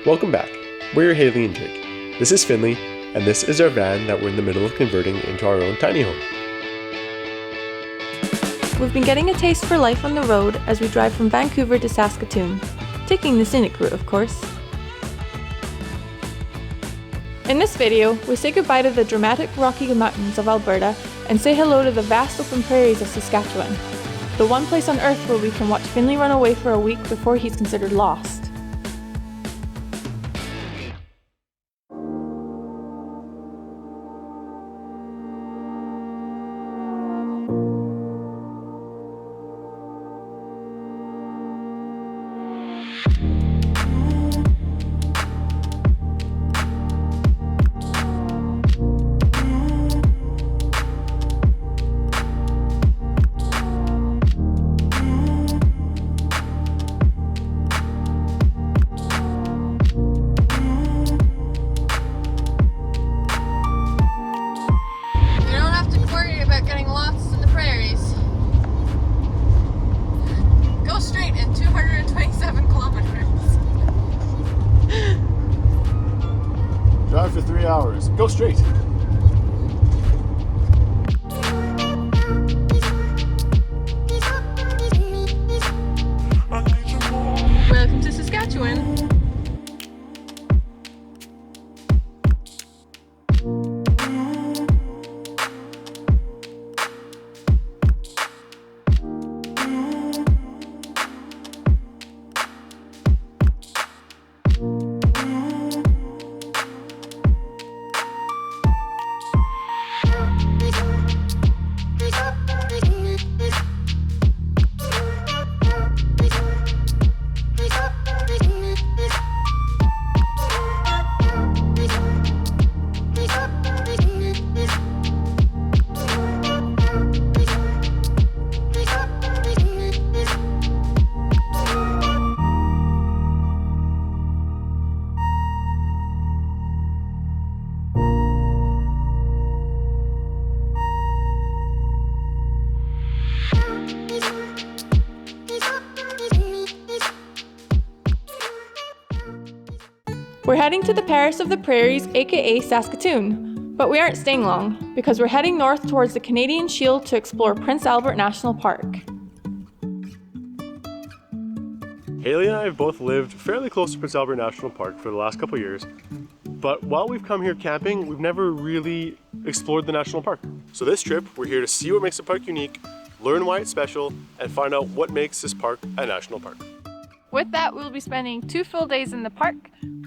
Welcome back. We're Hayley and Jake. This is Finnley, and this is our van that we're in the middle of converting into our own tiny home. We've been getting a taste for life on the road as we drive from Vancouver to Saskatoon, taking the scenic route, of course. In this video, we say goodbye to the dramatic rocky mountains of Alberta and say hello to the vast open prairies of Saskatchewan, the one place on earth where we can watch Finnley run away for a week before he's considered lost. Getting lost in the prairies. Go straight in 227 kilometers. Drive for 3 hours. Go straight. Welcome to Saskatchewan. We're heading to the Paris of the Prairies, aka Saskatoon, but we aren't staying long because we're heading north towards the Canadian Shield to explore Prince Albert National Park. Hayley and I have both lived fairly close to Prince Albert National Park for the last couple years, but while we've come here camping, we've never really explored the national park. So this trip, we're here to see what makes the park unique, learn why it's special, and find out what makes this park a national park. With that, we'll be spending 2 full days in the park.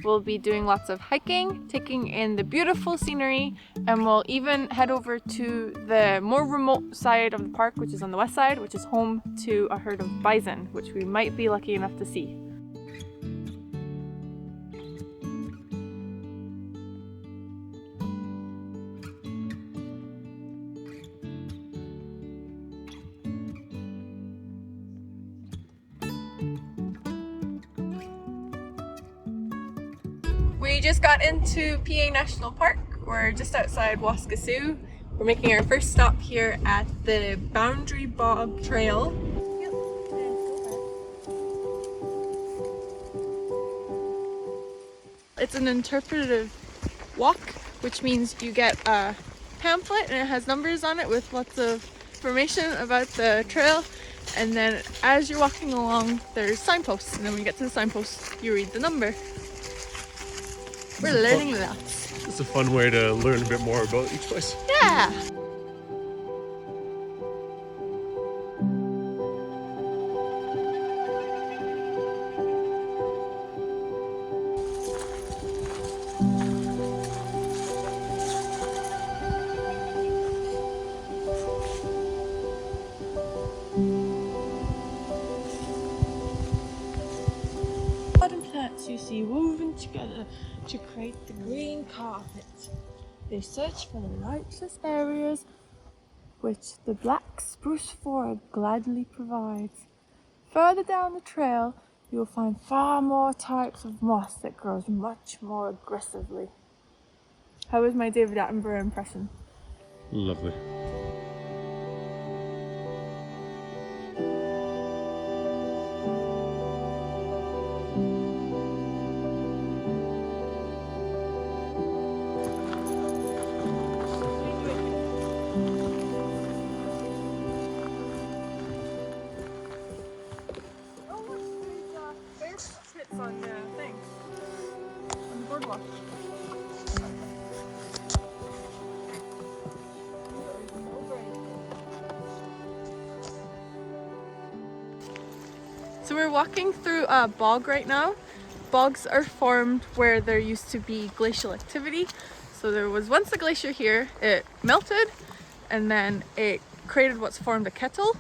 We'll be doing lots of hiking, taking in the beautiful scenery, and we'll even head over to the more remote side of the park, which is on the west side, which is home to a herd of bison, which we might be lucky enough to see. We just got into PA National Park. We're just outside Waskesiu. We're making our first stop here at the Boundary Bog Trail. It's an interpretive walk, which means you get a pamphlet and it has numbers on it with lots of information about the trail. And then as you're walking along, there's signposts. And then when you get to the signposts, you read the number. We're learning lots. It's a fun way to learn a bit more about each place. Yeah! Garden plants you see woven together to create the green carpet. They search for the lightless areas which the black spruce forest gladly provides. Further down the trail, you'll find far more types of moss that grows much more aggressively. How was my David Attenborough impression? Lovely. on the thing. On the boardwalk. So we're walking through a bog right now. Bogs are formed where there used to be glacial activity. So there was once a glacier here, it melted, and then it created what's formed a kettle.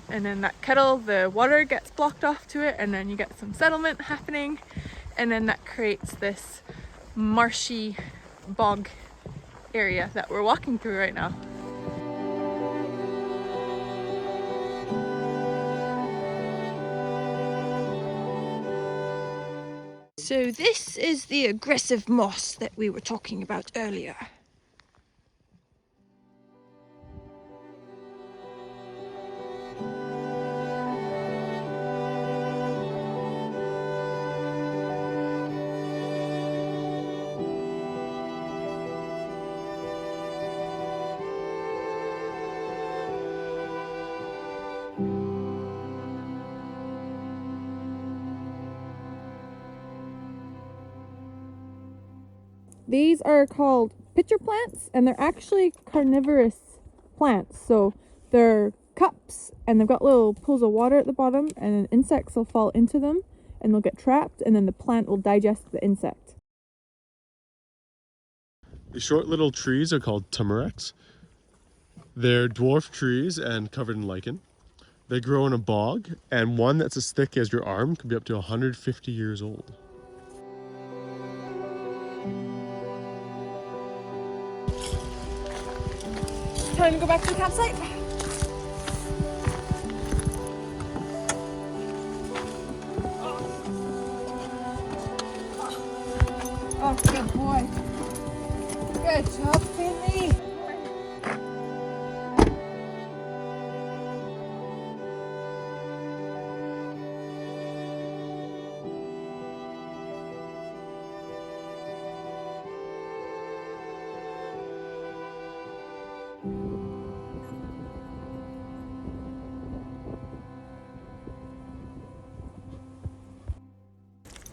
And then that kettle, the water gets blocked off to it, and then you get some settlement happening. And then that creates this marshy bog area that we're walking through right now. So this is the aggressive moss that we were talking about earlier. These are called pitcher plants, and they're actually carnivorous plants. So they're cups, and they've got little pools of water at the bottom, and then insects will fall into them and they'll get trapped, and then the plant will digest the insect. The short little trees are called tamarex. They're dwarf trees and covered in lichen. They grow in a bog, and one that's as thick as your arm can be up to 150 years old. Time to go back to the campsite. Oh, good boy. Good job, Finnley.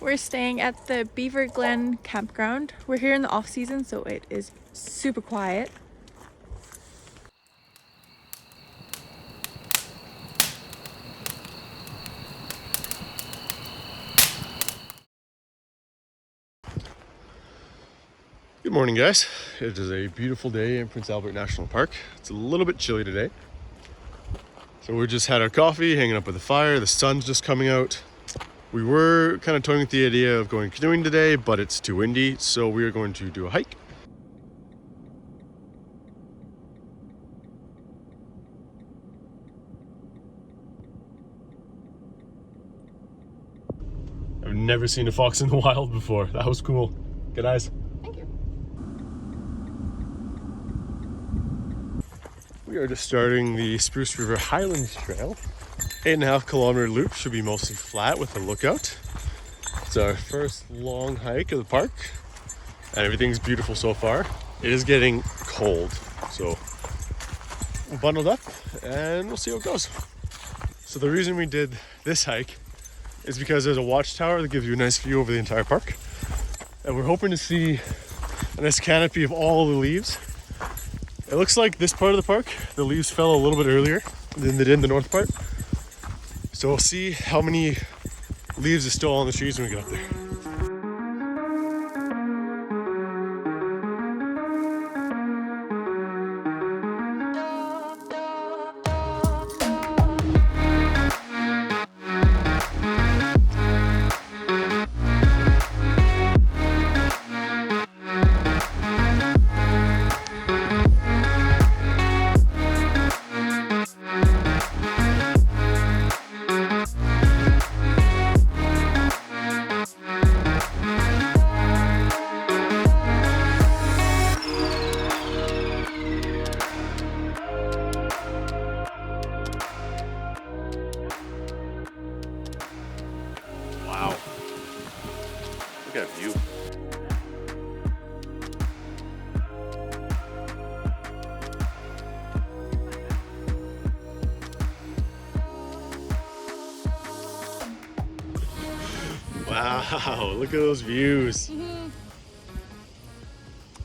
We're staying at the Beaver Glen campground. We're here in the off season, so it is super quiet. Good morning, guys. It is a beautiful day in Prince Albert National Park. It's a little bit chilly today. So we just had our coffee, hanging up with the fire. The sun's just coming out. We were kind of toying with the idea of going canoeing today, but it's too windy, so we are going to do a hike. I've never seen a fox in the wild before. That was cool. Good eyes. Thank you. We are just starting the Spruce River Highlands Trail. 8.5 kilometer loop, should be mostly flat with a lookout. It's our first long hike of the park, and everything's beautiful so far. It is getting cold, so we're bundled up and we'll see how it goes. So the reason we did this hike is because there's a watchtower that gives you a nice view over the entire park, and we're hoping to see a nice canopy of all the leaves. It looks like this part of the park, the leaves fell a little bit earlier than they did in the north part. So we'll see how many leaves are still on the trees when we get up there. Wow. Look at that view. Wow, look at those views.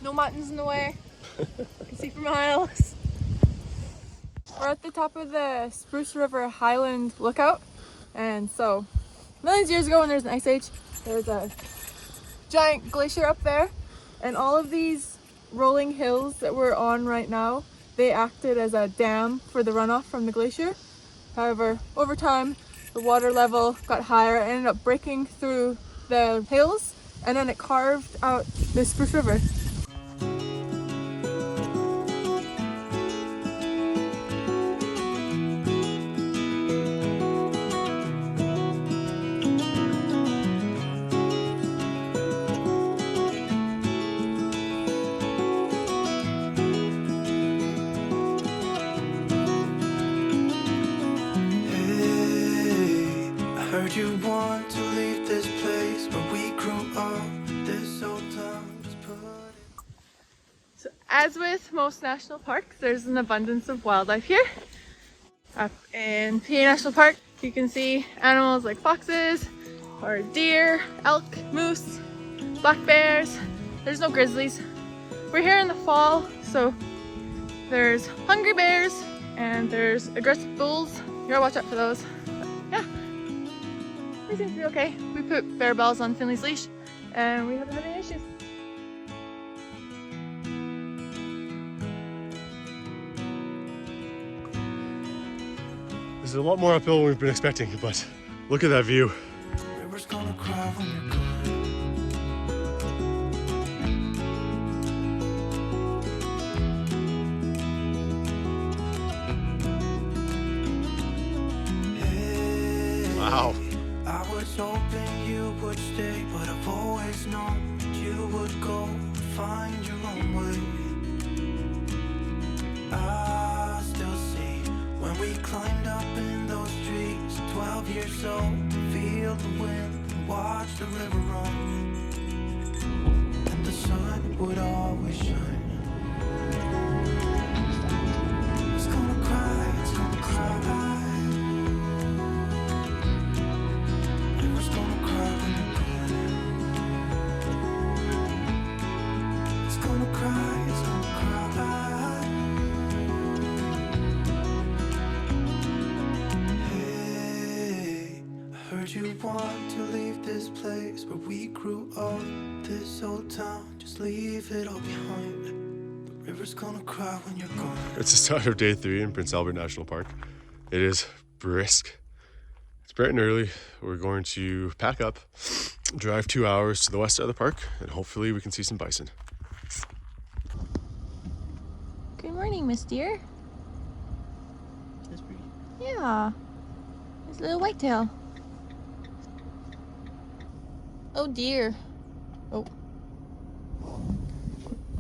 No mountains in the way. You can see for miles. We're at the top of the Spruce River Highland Lookout. And so, millions of years ago when there's an ice age, there's a giant glacier up there. And all of these rolling hills that we're on right now, they acted as a dam for the runoff from the glacier. However, over time, the water level got higher and ended up breaking through the hills, and then it carved out the Spruce River. You want to leave this place where we grew up, this old town just put it. So as with most national parks, there's an abundance of wildlife here. Up in PA National Park, you can see animals like foxes, or deer, elk, moose, black bears. There's no grizzlies. We're here in the fall, so there's hungry bears and there's aggressive bulls. You gotta watch out for those. But yeah. We seem to be okay. We put bear bells on Finnley's leash and we haven't had any issues. This is a lot more uphill than we've been expecting, but look at that view. River's gonna cry when you're gone. Wow. I was hoping you would stay, but I've always known you would go and find your own way. I still see when we climbed up in those trees, 12 years old, to feel the wind and watch the river run. And the sun would always shine. It's gonna cry, it's gonna cry. River's gonna cry when you're gone. It's gonna cry, it's gonna cry. Hey, I heard you want to leave this place where we grew up, this old town, just leave it all behind. The river's gonna cry when you're gone. It's the start of day 3 in Prince Albert National Park. It is brisk. It's bright and early. We're going to pack up, drive 2 hours to the west side of the park, and hopefully we can see some bison. Good morning, Miss Deer. That's pretty. Yeah. It's a little whitetail. Oh dear. Oh.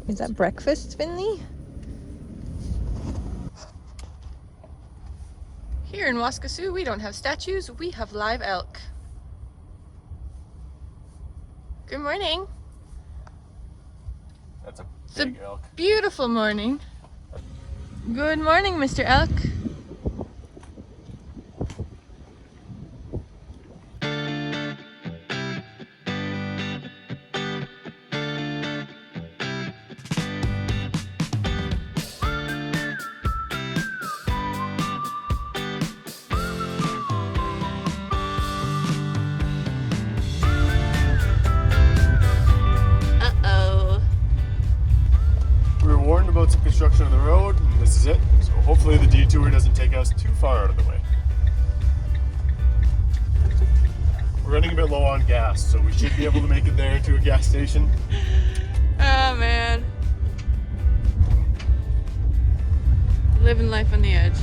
Is that breakfast, Finley? Here in Waskesiu, we don't have statues, we have live elk. Good morning. That's a It's a beautiful morning. Good morning, Mr. Elk. We were warned about some construction on the road, and this is it. So hopefully the detour doesn't take us too far out of the way. We're running a bit low on gas, so we should be able to make it there to a gas station. Oh man. Living life on the edge.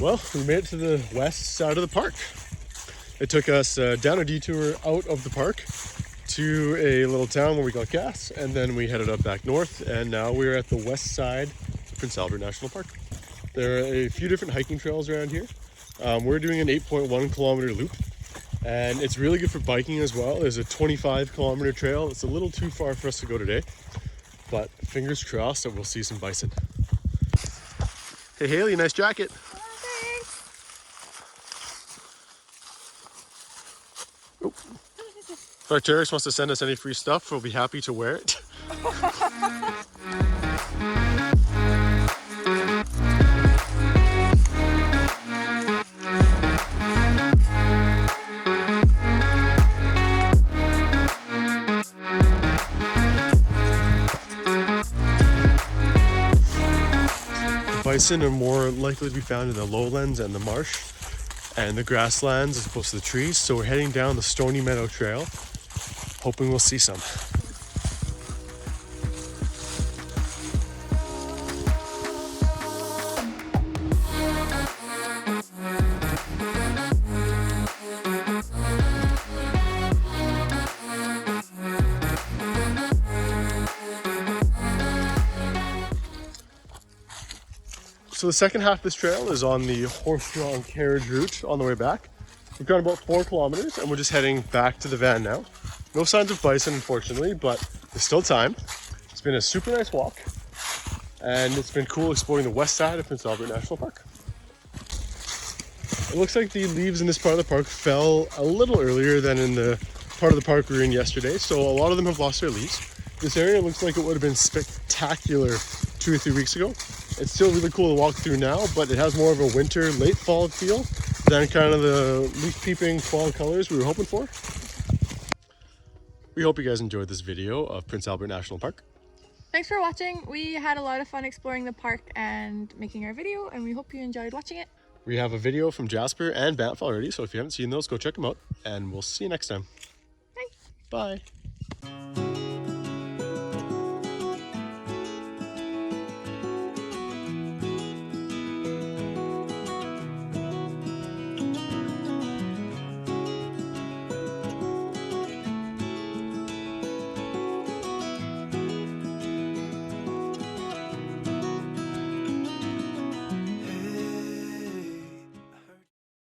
Well, we made it to the west side of the park. It took us down a detour out of the park to a little town where we got gas, and then we headed up back north, and now we're at the west side of Prince Albert National Park. There are a few different hiking trails around here. We're doing an 8.1 kilometer loop, and it's really good for biking as well. There's a 25 kilometer trail. It's a little too far for us to go today, but fingers crossed that we'll see some bison. Hey Haley, nice jacket. Oh. If Arcturus wants to send us any free stuff, we'll be happy to wear it. Bison are more likely to be found in the lowlands and the marsh and the grasslands as opposed to the trees. So we're heading down the Stony Meadow Trail, hoping we'll see some. So the second half of this trail is on the horse-drawn carriage route on the way back. We've gone about 4 kilometers and we're just heading back to the van now. No signs of bison, unfortunately, but there's still time. It's been a super nice walk, and it's been cool exploring the west side of Prince Albert National Park. It looks like the leaves in this part of the park fell a little earlier than in the part of the park we were in yesterday, so a lot of them have lost their leaves. This area looks like it would have been spectacular 2 or 3 weeks ago. It's still really cool to walk through now, but it has more of a winter, late fall feel than kind of the leaf peeping fall colors we were hoping for. We hope you guys enjoyed this video of Prince Albert National Park. Thanks for watching. We had a lot of fun exploring the park and making our video, and we hope you enjoyed watching it. We have a video from Jasper and Banff already, so if you haven't seen those, go check them out, and we'll see you next time. Bye. Bye.